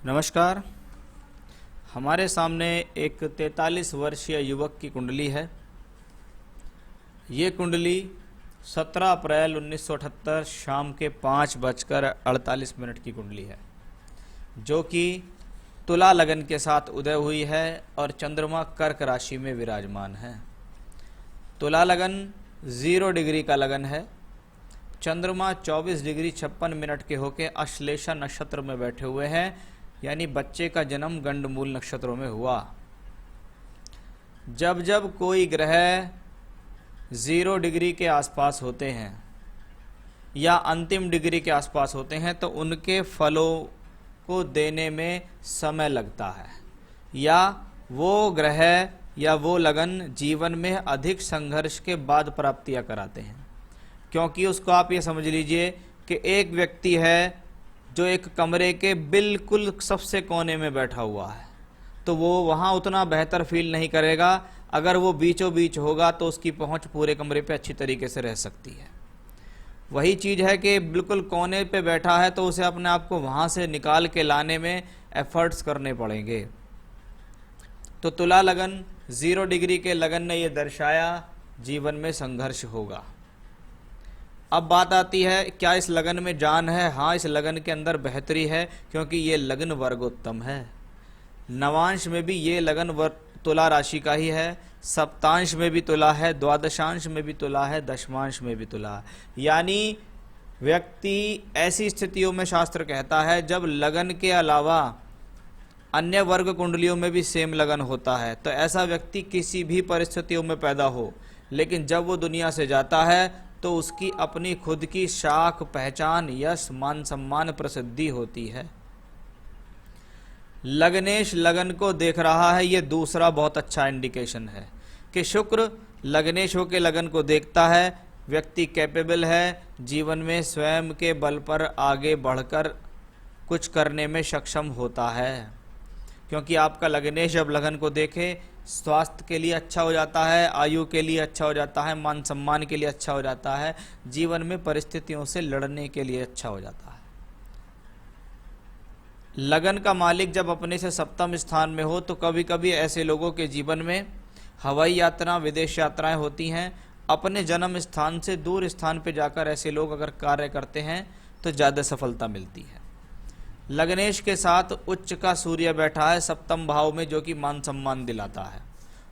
नमस्कार। हमारे सामने एक 43 वर्षीय युवक की कुंडली है। ये कुंडली 17 अप्रैल 1978 शाम के 5:48 की कुंडली है, जो कि तुला लगन के साथ उदय हुई है और चंद्रमा कर्क राशि में विराजमान है। तुला लगन 0 डिग्री का लगन है। चंद्रमा 24 डिग्री 56 मिनट के होके अश्लेषा नक्षत्र में बैठे हुए हैं, यानी बच्चे का जन्म गंडमूल नक्षत्रों में हुआ। जब जब कोई ग्रह 0 डिग्री के आसपास होते हैं या अंतिम डिग्री के आसपास होते हैं तो उनके फलों को देने में समय लगता है, या वो ग्रह या वो लगन जीवन में अधिक संघर्ष के बाद प्राप्तियां कराते हैं। क्योंकि उसको आप ये समझ लीजिए कि एक व्यक्ति है जो एक कमरे के बिल्कुल सबसे कोने में बैठा हुआ है, तो वो वहाँ उतना बेहतर फील नहीं करेगा। अगर वो बीचों बीच होगा तो उसकी पहुँच पूरे कमरे पे अच्छी तरीके से रह सकती है। वही चीज़ है कि बिल्कुल कोने पे बैठा है तो उसे अपने आप को वहाँ से निकाल के लाने में एफर्ट्स करने पड़ेंगे। तो तुला लगन 0 डिग्री के लगन ने ये दर्शाया जीवन में संघर्ष होगा। अब बात आती है, क्या इस लगन में जान है? हाँ, इस लगन के अंदर बेहतरी है, क्योंकि ये लगन वर्गोत्तम है। नवांश में भी ये लगन तुला राशि का ही है, सप्तांश में भी तुला है, द्वादशांश में भी तुला है, दशमांश में भी तुला है। यानी व्यक्ति ऐसी स्थितियों में शास्त्र कहता है जब लगन के अलावा अन्य वर्ग कुंडलियों में भी सेम लगन होता है, तो ऐसा व्यक्ति किसी भी परिस्थितियों में पैदा हो, लेकिन जब वो दुनिया से जाता है तो उसकी अपनी खुद की शाख, पहचान, यश, मान सम्मान, प्रसिद्धि होती है। लग्नेश लगन को देख रहा है, ये दूसरा बहुत अच्छा इंडिकेशन है कि शुक्र लग्नेश होकर लगन को देखता है। व्यक्ति कैपेबल है, जीवन में स्वयं के बल पर आगे बढ़कर कुछ करने में सक्षम होता है। क्योंकि आपका लग्नेश जब लगन को देखे, स्वास्थ्य के लिए अच्छा हो जाता है, आयु के लिए अच्छा हो जाता है, मान सम्मान के लिए अच्छा हो जाता है, जीवन में परिस्थितियों से लड़ने के लिए अच्छा हो जाता है। लगन का मालिक जब अपने से सप्तम स्थान में हो तो कभी कभी ऐसे लोगों के जीवन में हवाई यात्रा, विदेश यात्राएं होती हैं। अपने जन्म स्थान से दूर स्थान पर जाकर ऐसे लोग अगर कार्य करते हैं तो ज़्यादा सफलता मिलती है। लग्नेश के साथ उच्च का सूर्य बैठा है सप्तम भाव में, जो कि मान सम्मान दिलाता है।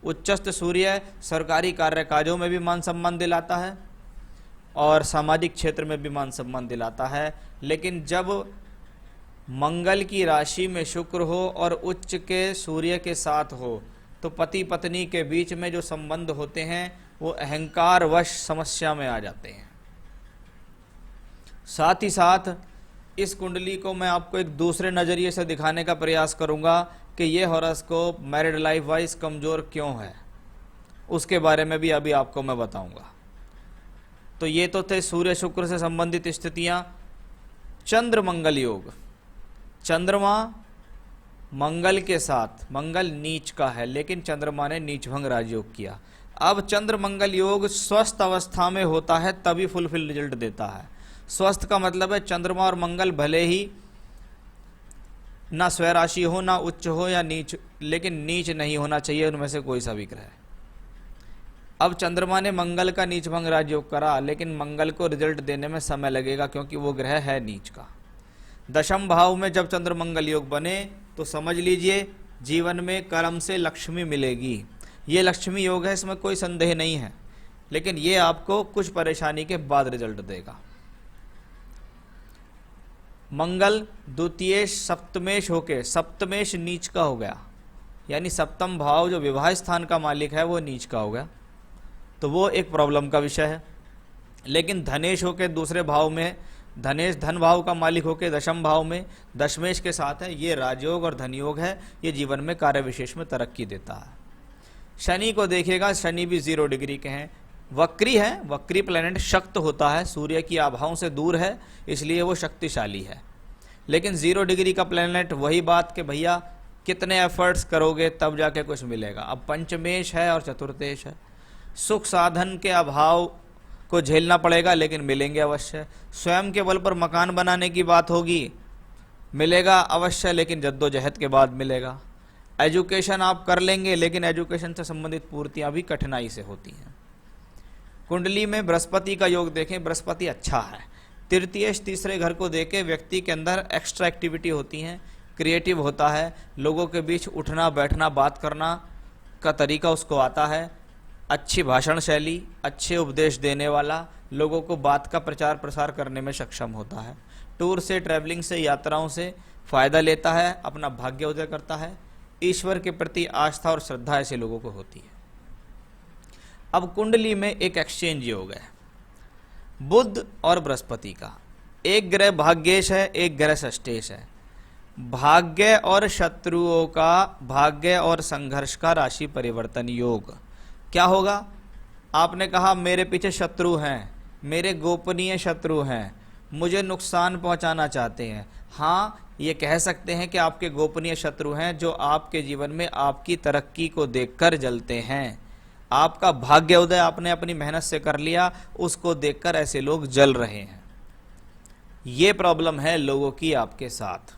उच्चस्थ सूर्य सरकारी कार्य काजों में भी मान सम्मान दिलाता है और सामाजिक क्षेत्र में भी मान सम्मान दिलाता है। लेकिन जब मंगल की राशि में शुक्र हो और उच्च के सूर्य के साथ हो तो पति पत्नी के बीच में जो संबंध होते हैं वो अहंकार वश समस्या में आ जाते हैं। साथ ही साथ इस कुंडली को मैं आपको एक दूसरे नज़रिए से दिखाने का प्रयास करूंगा कि ये हॉरोस्कोप मैरिड लाइफ वाइज कमज़ोर क्यों है, उसके बारे में भी अभी आपको मैं बताऊंगा। तो ये तो थे सूर्य शुक्र से संबंधित स्थितियां। चंद्र मंगल योग, चंद्रमा मंगल के साथ, मंगल नीच का है लेकिन चंद्रमा ने नीचभंग राजयोग किया। अब चंद्र मंगल योग स्वस्थ अवस्था में होता है तभी फुलफिल रिजल्ट देता है। स्वस्थ का मतलब है चंद्रमा और मंगल भले ही ना स्वराशि हो, ना उच्च हो या नीच, लेकिन नीच नहीं होना चाहिए उनमें से कोई सा भी ग्रह। अब चंद्रमा ने मंगल का नीच भंग राजयोग करा, लेकिन मंगल को रिजल्ट देने में समय लगेगा क्योंकि वो ग्रह है नीच का। दशम भाव में जब चंद्र मंगल योग बने तो समझ लीजिए जीवन में कर्म से लक्ष्मी मिलेगी। ये लक्ष्मी योग है, इसमें कोई संदेह नहीं है, लेकिन ये आपको कुछ परेशानी के बाद रिजल्ट देगा। मंगल द्वितीयेश सप्तमेश होके सप्तमेश नीच का हो गया, यानी सप्तम भाव जो विवाह स्थान का मालिक है वो नीच का हो गया, तो वो एक प्रॉब्लम का विषय है। लेकिन धनेश होके दूसरे भाव में, धनेश धन भाव का मालिक होके दशम भाव में दशमेश के साथ है, ये राजयोग और धनयोग है। ये जीवन में कार्य विशेष में तरक्की देता है। शनि को देखिएगा, शनि भी 0 डिग्री के हैं, वक्री है। वक्री प्लैनेट शक्त होता है, सूर्य की आभाओं से दूर है, इसलिए वो शक्तिशाली है। लेकिन 0 डिग्री का प्लैनेट, वही बात कि भैया कितने एफर्ट्स करोगे तब जाके कुछ मिलेगा। अब पंचमेश है और चतुर्थेश है, सुख साधन के अभाव को झेलना पड़ेगा लेकिन मिलेंगे अवश्य। स्वयं के बल पर मकान बनाने की बात होगी मिलेगा अवश्य, लेकिन जद्दोजहद के बाद मिलेगा। एजुकेशन आप कर लेंगे, लेकिन एजुकेशन से संबंधित पूर्तियां भी कठिनाई से होती हैं। कुंडली में बृहस्पति का योग देखें, बृहस्पति अच्छा है। तृतीयेश तीसरे घर को देके व्यक्ति के अंदर एक्स्ट्रा एक्टिविटी होती है, क्रिएटिव होता है, लोगों के बीच उठना बैठना बात करना का तरीका उसको आता है, अच्छी भाषण शैली, अच्छे उपदेश देने वाला, लोगों को बात का प्रचार प्रसार करने में सक्षम होता है। टूर से, ट्रैवलिंग से, यात्राओं से फायदा लेता है, अपना भाग्य उदय करता है। ईश्वर के प्रति आस्था और श्रद्धा ऐसे लोगों को होती है। अब कुंडली में एक एक्सचेंज योग है बुध और बृहस्पति का। एक ग्रह भाग्येश है, एक ग्रह षष्ठेश है। भाग्य और शत्रुओं का, भाग्य और संघर्ष का राशि परिवर्तन योग क्या होगा? आपने कहा मेरे पीछे शत्रु हैं, मेरे गोपनीय शत्रु हैं, मुझे नुकसान पहुंचाना चाहते हैं। हाँ, ये कह सकते हैं कि आपके गोपनीय शत्रु हैं जो आपके जीवन में आपकी तरक्की को देखकर जलते हैं। आपका भाग्य उदय आपने अपनी मेहनत से कर लिया, उसको देखकर ऐसे लोग जल रहे हैं। ये प्रॉब्लम है लोगों की आपके साथ।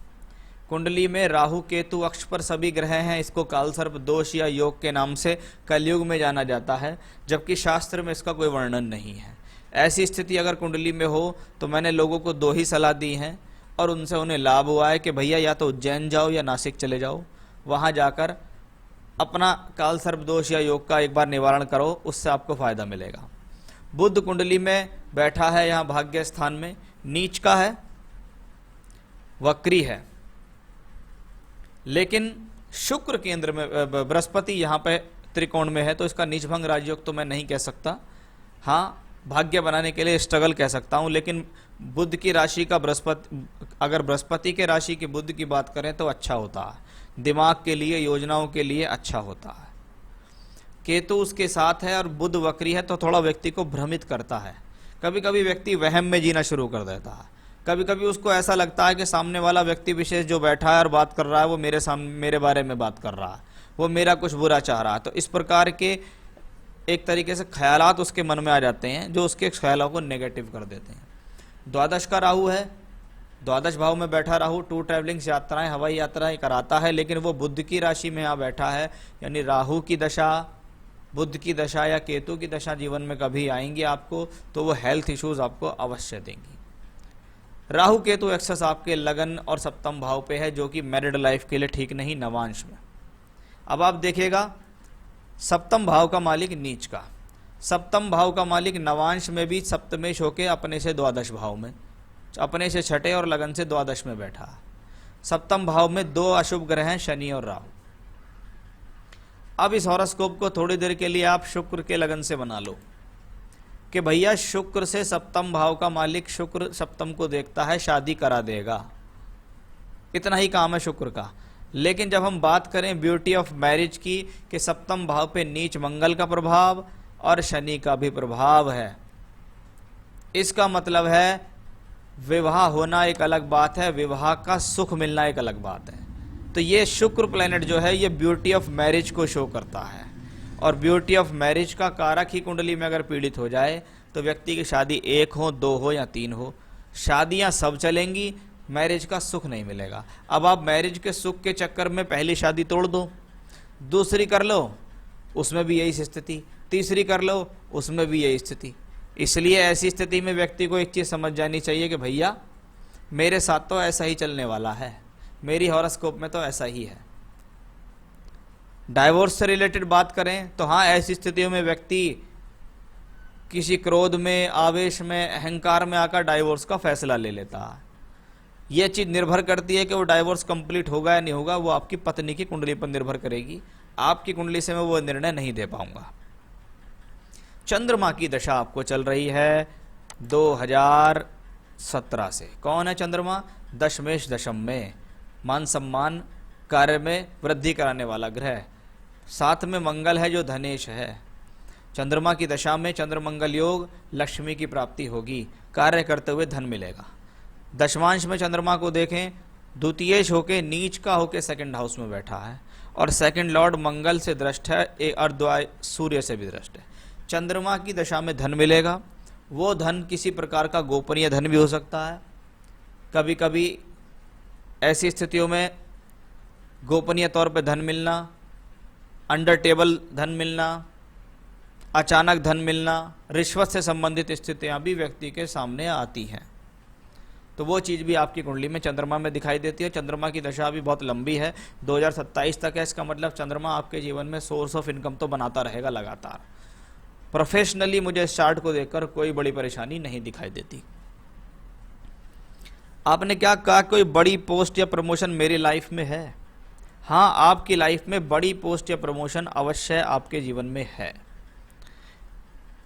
कुंडली में राहु केतु अक्ष पर सभी ग्रह हैं। इसको कालसर्प दोष या योग के नाम से कलयुग में जाना जाता है, जबकि शास्त्र में इसका कोई वर्णन नहीं है। ऐसी स्थिति अगर कुंडली में हो तो मैंने लोगों को 2 ही सलाह दी हैं और उनसे उन्हें लाभ हुआ है कि भैया या तो उज्जैन जाओ या नासिक चले जाओ, वहाँ जाकर अपना कालसर्प दोष या योग का एक बार निवारण करो, उससे आपको फायदा मिलेगा। बुध कुंडली में बैठा है यहाँ भाग्य स्थान में, नीच का है, वक्री है, लेकिन शुक्र केंद्र में, बृहस्पति यहाँ पे त्रिकोण में है, तो इसका नीच भंग राजयोग तो मैं नहीं कह सकता। हाँ, भाग्य बनाने के लिए स्ट्रगल कह सकता हूँ, लेकिन बुध की राशि का बृहस्पति, अगर बृहस्पति के राशि की बुध की बात करें तो अच्छा होता है, दिमाग के लिए, योजनाओं के लिए अच्छा होता है। केतु उसके साथ है और बुध वक्री है, तो थोड़ा व्यक्ति को भ्रमित करता है। कभी कभी व्यक्ति वहम में जीना शुरू कर देता है, कभी कभी उसको ऐसा लगता है कि सामने वाला व्यक्ति विशेष जो बैठा है और बात कर रहा है वो मेरे बारे में बात कर रहा है, वो मेरा कुछ बुरा चाह रहा है। तो इस प्रकार के एक तरीके से ख्यालात उसके मन में आ जाते हैं जो उसके ख्यालों को नेगेटिव कर देते हैं। द्वादश का राहु है, द्वादश भाव में बैठा राहु टूर ट्रैवलिंग यात्राएं, हवाई यात्राएं कराता है, लेकिन वो बुध की राशि में यहाँ बैठा है, यानी राहु की दशा, बुध की दशा या केतु की दशा जीवन में कभी आएंगी आपको तो वो हेल्थ इश्यूज आपको अवश्य देंगी। राहु केतु एक्सेस आपके लगन और सप्तम भाव पे है, जो कि मैरिड लाइफ के लिए ठीक नहीं, नवांश में। अब आप देखिएगा, सप्तम भाव का मालिक नीच का, सप्तम भाव का मालिक नवांश में भी सप्तमेश होके अपने से द्वादश भाव में, अपने से छठे और लगन से द्वादश में बैठा है। सप्तम भाव में 2 अशुभ ग्रह हैं, शनि और राहु। अब इस हॉरोस्कोप को थोड़ी देर के लिए आप शुक्र के लगन से बना लो कि भैया शुक्र से, सप्तम भाव का मालिक शुक्र सप्तम को देखता है, शादी करा देगा, इतना ही काम है शुक्र का। लेकिन जब हम बात करें ब्यूटी ऑफ मैरिज की कि सप्तम भाव पे नीच मंगल का प्रभाव और शनि का भी प्रभाव है, इसका मतलब है विवाह होना एक अलग बात है, विवाह का सुख मिलना एक अलग बात है। तो ये शुक्र प्लैनेट जो है ये ब्यूटी ऑफ मैरिज को शो करता है, और ब्यूटी ऑफ मैरिज का कारक ही कुंडली में अगर पीड़ित हो जाए तो व्यक्ति की शादी 1 हो, 2 हो या 3 हो, शादियां सब चलेंगी, मैरिज का सुख नहीं मिलेगा। अब आप मैरिज के सुख के चक्कर में पहली शादी तोड़ दो, दूसरी कर लो, उसमें भी यही स्थिति, तीसरी कर लो, उसमें भी यही स्थिति। इसलिए ऐसी स्थिति में व्यक्ति को एक चीज़ समझ जानी चाहिए कि भैया मेरे साथ तो ऐसा ही चलने वाला है, मेरी हॉरोस्कोप में तो ऐसा ही है। डाइवोर्स से रिलेटेड बात करें तो हाँ, ऐसी स्थितियों में व्यक्ति किसी क्रोध में, आवेश में, अहंकार में आकर डाइवोर्स का फैसला ले लेता है। यह चीज़ निर्भर करती है कि वो डाइवोर्स कंप्लीट होगा या नहीं होगा, वो आपकी पत्नी की कुंडली पर निर्भर करेगी। आपकी कुंडली से मैं वो निर्णय नहीं दे पाऊंगा। चंद्रमा की दशा आपको चल रही है 2017 से। कौन है चंद्रमा? दशमेश दशम में, मान सम्मान कार्य में वृद्धि कराने वाला ग्रह। साथ में मंगल है जो धनेश है। चंद्रमा की दशा में चंद्र मंगल योग, लक्ष्मी की प्राप्ति होगी, कार्य करते हुए धन मिलेगा। दशमांश में चंद्रमा को देखें, द्वितीयेश होके, नीच का होके सेकंड हाउस में बैठा है, और सेकंड लॉर्ड मंगल से दृष्ट है, अर्धवाय सूर्य से भी दृष्ट है। चंद्रमा की दशा में धन मिलेगा। वो धन किसी प्रकार का गोपनीय धन भी हो सकता है, कभी कभी ऐसी स्थितियों में गोपनीय तौर पे धन मिलना, अंडर टेबल धन मिलना, अचानक धन मिलना, रिश्वत से संबंधित स्थितियां भी व्यक्ति के सामने आती हैं। तो वो चीज़ भी आपकी कुंडली में चंद्रमा में दिखाई देती है। चंद्रमा की दशा भी बहुत लंबी है, 2027 तक है। इसका मतलब चंद्रमा आपके जीवन में सोर्स ऑफ इनकम तो बनाता रहेगा लगातार। प्रोफेशनली मुझे इस चार्ट को देखकर कोई बड़ी परेशानी नहीं दिखाई देती। आपने क्या कहा, कोई बड़ी पोस्ट या प्रमोशन मेरी लाइफ में है? हाँ, आपकी लाइफ में बड़ी पोस्ट या प्रमोशन अवश्य आपके जीवन में है।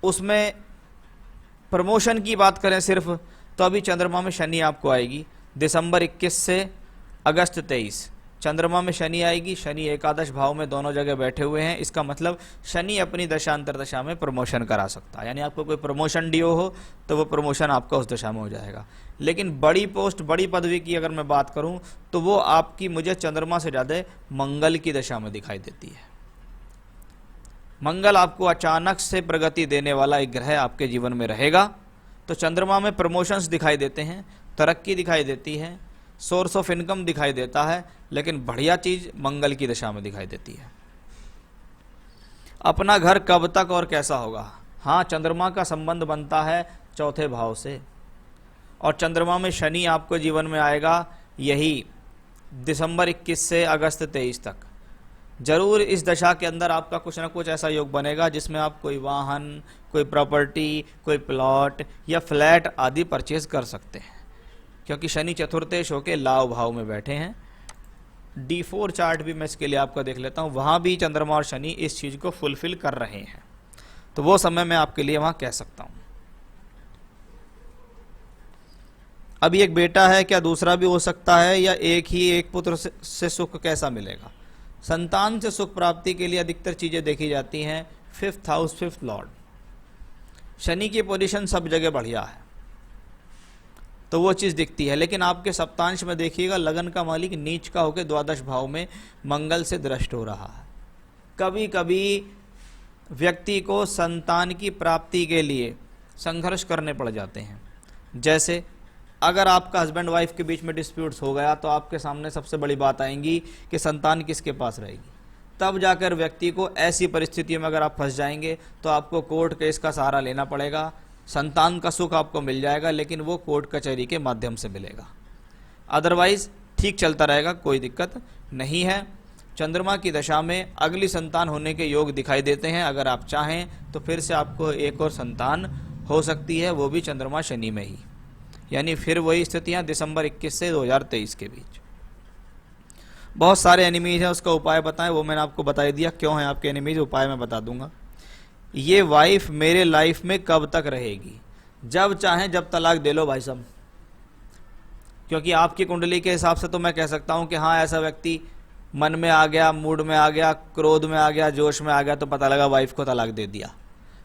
उसमें प्रमोशन की बात करें सिर्फ, तो अभी चंद्रमा में शनि आपको आएगी दिसंबर 21 से अगस्त 23। चंद्रमा में शनि आएगी, शनि एकादश भाव में दोनों जगह बैठे हुए हैं। इसका मतलब शनि अपनी दशांतर दशा में प्रमोशन करा सकता है, यानी आपको कोई प्रमोशन ड्यू हो तो वो प्रमोशन आपका उस दशा में हो जाएगा। लेकिन बड़ी पोस्ट, बड़ी पदवी की अगर मैं बात करूं तो वो आपकी मुझे चंद्रमा से ज़्यादा मंगल की दशा में दिखाई देती है। मंगल आपको अचानक से प्रगति देने वाला एक ग्रह आपके जीवन में रहेगा। तो चंद्रमा में प्रमोशंस दिखाई देते हैं, तरक्की दिखाई देती है, सोर्स ऑफ इनकम दिखाई देता है, लेकिन बढ़िया चीज मंगल की दशा में दिखाई देती है। अपना घर कब तक और कैसा होगा? हाँ, चंद्रमा का संबंध बनता है चौथे भाव से, और चंद्रमा में शनि आपको जीवन में आएगा यही दिसंबर 21 से अगस्त 23 तक। जरूर इस दशा के अंदर आपका कुछ ना कुछ ऐसा योग बनेगा जिसमें आप कोई वाहन, कोई प्रॉपर्टी, कोई प्लॉट या फ्लैट आदि परचेज कर सकते हैं, क्योंकि शनि चतुर्थेश होके लाभ भाव में बैठे हैं। D4 चार्ट भी मैं इसके लिए आपका देख लेता हूँ, वहाँ भी चंद्रमा और शनि इस चीज़ को फुलफिल कर रहे हैं, तो वो समय मैं आपके लिए वहाँ कह सकता हूँ। अभी एक बेटा है, क्या दूसरा भी हो सकता है, या एक पुत्र से सुख कैसा मिलेगा? संतान से सुख प्राप्ति के लिए अधिकतर चीजें देखी जाती हैं 5th house, 5th Lord. Shani की पोजीशन सब जगह बढ़िया है तो वो चीज दिखती है, लेकिन आपके सप्तांश में देखिएगा लगन का मालिक नीच का होकर द्वादश भाव में मंगल से दृष्ट हो रहा है। कभी कभी व्यक्ति को संतान की प्राप्ति के लिए संघर्ष करने पड़ जाते हैं। जैसे अगर आपका हस्बैंड वाइफ के बीच में डिस्प्यूट्स हो गया तो आपके सामने सबसे बड़ी बात आएंगी कि संतान किसके पास रहेगी। तब जाकर व्यक्ति को ऐसी परिस्थितियों में अगर आप फंस जाएंगे तो आपको कोर्ट केस का सहारा लेना पड़ेगा। संतान का सुख आपको मिल जाएगा, लेकिन वो कोर्ट कचहरी के माध्यम से मिलेगा। अदरवाइज ठीक चलता रहेगा, कोई दिक्कत नहीं है। चंद्रमा की दशा में अगली संतान होने के योग दिखाई देते हैं। अगर आप चाहें तो फिर से आपको एक और संतान हो सकती है, वो भी चंद्रमा शनि में ही, यानी फिर वही स्थितियां दिसंबर 21 से 2023 के बीच। बहुत सारे एनिमीज हैं, उसका उपाय बताएं, वो मैंने आपको बता दिया क्यों है आपके एनिमीज, उपाय मैं बता दूंगा। ये वाइफ मेरे लाइफ में कब तक रहेगी? जब चाहें जब तलाक दे लो भाई साहब, क्योंकि आपकी कुंडली के हिसाब से तो मैं कह सकता हूं कि हाँ ऐसा व्यक्ति मन में आ गया, मूड में आ गया, क्रोध में आ गया, जोश में आ गया तो पता लगा वाइफ को तलाक दे दिया।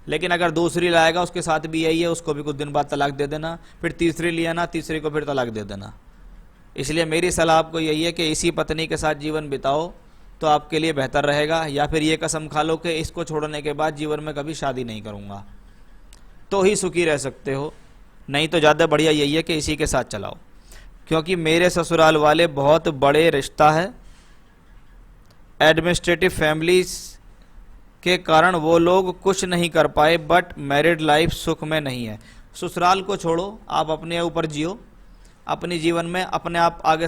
लेकिन अगर दूसरी लाएगा उसके साथ भी यही है, उसको भी कुछ दिन बाद तलाक दे देना, फिर तीसरी लिया ना, तीसरी को फिर तलाक दे देना। इसलिए मेरी सलाह आपको यही है कि इसी पत्नी के साथ जीवन बिताओ तो आपके लिए बेहतर रहेगा, या फिर ये कसम खा लो कि इसको छोड़ने के बाद जीवन में कभी शादी नहीं करूँगा, तो ही सुखी रह सकते हो। नहीं तो ज़्यादा बढ़िया यही है कि इसी के साथ चलाओ, क्योंकि मेरे ससुराल वाले बहुत बड़े रिश्ता है, एडमिनिस्ट्रेटिव फैमिलीज के कारण वो लोग कुछ नहीं कर पाए, बट मैरिड लाइफ सुख में नहीं है। ससुराल को छोड़ो, आप अपने ऊपर जियो, अपने जीवन में अपने आप आगे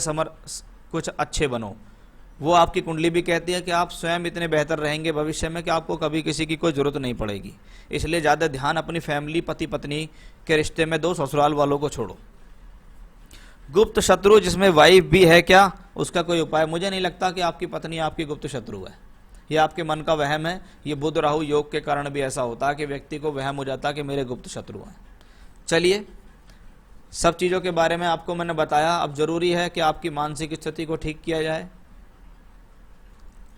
कुछ अच्छे बनो। वो आपकी कुंडली भी कहती है कि आप स्वयं इतने बेहतर रहेंगे भविष्य में कि आपको कभी किसी की कोई ज़रूरत नहीं पड़ेगी। इसलिए ज़्यादा ध्यान अपनी फैमिली, पति पत्नी के रिश्ते में दो, ससुराल वालों को छोड़ो। गुप्त शत्रु जिसमें वाइफ भी है क्या, उसका कोई उपाय? मुझे नहीं लगता कि आपकी पत्नी आपकी गुप्त शत्रु है, यह आपके मन का वहम है। ये बुध राहु योग के कारण भी ऐसा होता है कि व्यक्ति को वहम हो जाता है कि मेरे गुप्त शत्रु हैं। चलिए, सब चीज़ों के बारे में आपको मैंने बताया। अब जरूरी है कि आपकी मानसिक स्थिति को ठीक किया जाए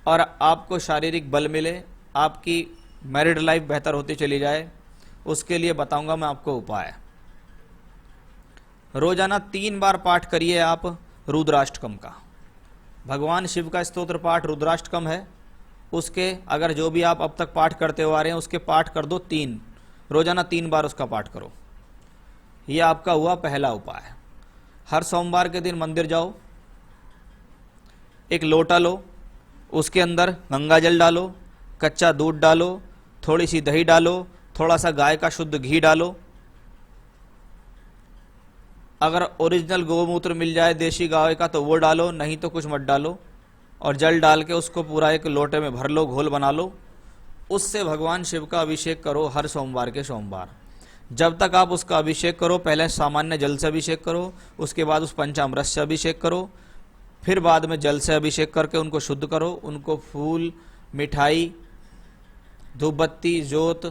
और आपको शारीरिक बल मिले, आपकी मैरिड लाइफ बेहतर होती चली जाए। उसके लिए बताऊंगा मैं आपको उपाय। रोजाना 3 बार पाठ करिए आप रुद्राष्टकम का। भगवान शिव का स्तोत्र पाठ रुद्राष्टकम है, उसके अगर जो भी आप अब तक पाठ करते हुए आ रहे हैं उसके पाठ कर दो 3, रोजाना 3 बार उसका पाठ करो। यह आपका हुआ पहला उपाय। हर सोमवार के दिन मंदिर जाओ, एक लोटा लो, उसके अंदर गंगा जल डालो, कच्चा दूध डालो, थोड़ी सी दही डालो, थोड़ा सा गाय का शुद्ध घी डालो। अगर ओरिजिनल गोमूत्र मिल जाए देशी गाय का तो वो डालो, नहीं तो कुछ मत डालो। और जल डाल के उसको पूरा एक लोटे में भर लो, घोल बना लो। उससे भगवान शिव का अभिषेक करो हर सोमवार के सोमवार। जब तक आप उसका अभिषेक करो, पहले सामान्य जल से अभिषेक करो, उसके बाद उस पंचामृत से अभिषेक करो, फिर बाद में जल से अभिषेक करके उनको शुद्ध करो। उनको फूल, मिठाई, धूप बत्ती, जोत,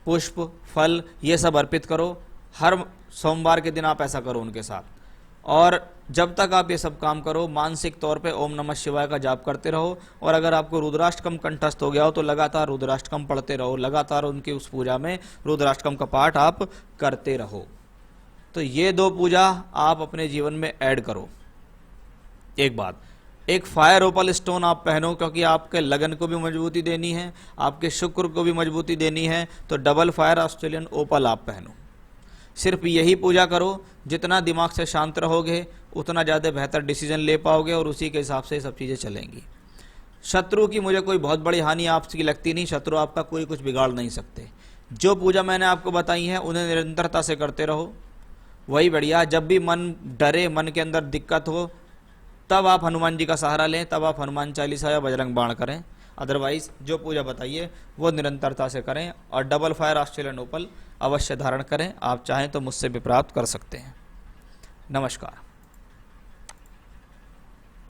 पुष्प, फल ये सब अर्पित करो। हर सोमवार के दिन आप ऐसा करो उनके साथ। और जब तक आप ये सब काम करो, मानसिक तौर पे ओम नमः शिवाय का जाप करते रहो। और अगर आपको रुद्राष्टकम कंठस्थ हो गया हो तो लगातार रुद्राष्टकम पढ़ते रहो, लगातार उनकी उस पूजा में रुद्राष्टकम का पाठ आप करते रहो। तो ये 2 पूजा आप अपने जीवन में ऐड करो। एक बात, एक फायर ओपल स्टोन आप पहनो, क्योंकि आपके लगन को भी मजबूती देनी है, आपके शुक्र को भी मजबूती देनी है। तो डबल फायर ऑस्ट्रेलियन ओपल आप पहनो। सिर्फ यही पूजा करो। जितना दिमाग से शांत रहोगे उतना ज़्यादा बेहतर डिसीजन ले पाओगे और उसी के हिसाब से ये सब चीज़ें चलेंगी। शत्रु की मुझे कोई बहुत बड़ी हानि आपकी लगती नहीं, शत्रु आपका कोई कुछ बिगाड़ नहीं सकते। जो पूजा मैंने आपको बताई है उन्हें निरंतरता से करते रहो, वही बढ़िया। जब भी मन डरे, मन के अंदर दिक्कत हो, तब आप हनुमान जी का सहारा लें, तब आप हनुमान चालीसा या बजरंग बाण करें। अदरवाइज जो पूजा बताइए वो निरंतरता से करें और डबल फायर ऑस्ट्रेलियन ओपल अवश्य धारण करें। आप चाहें तो मुझसे भी प्राप्त कर सकते हैं। नमस्कार।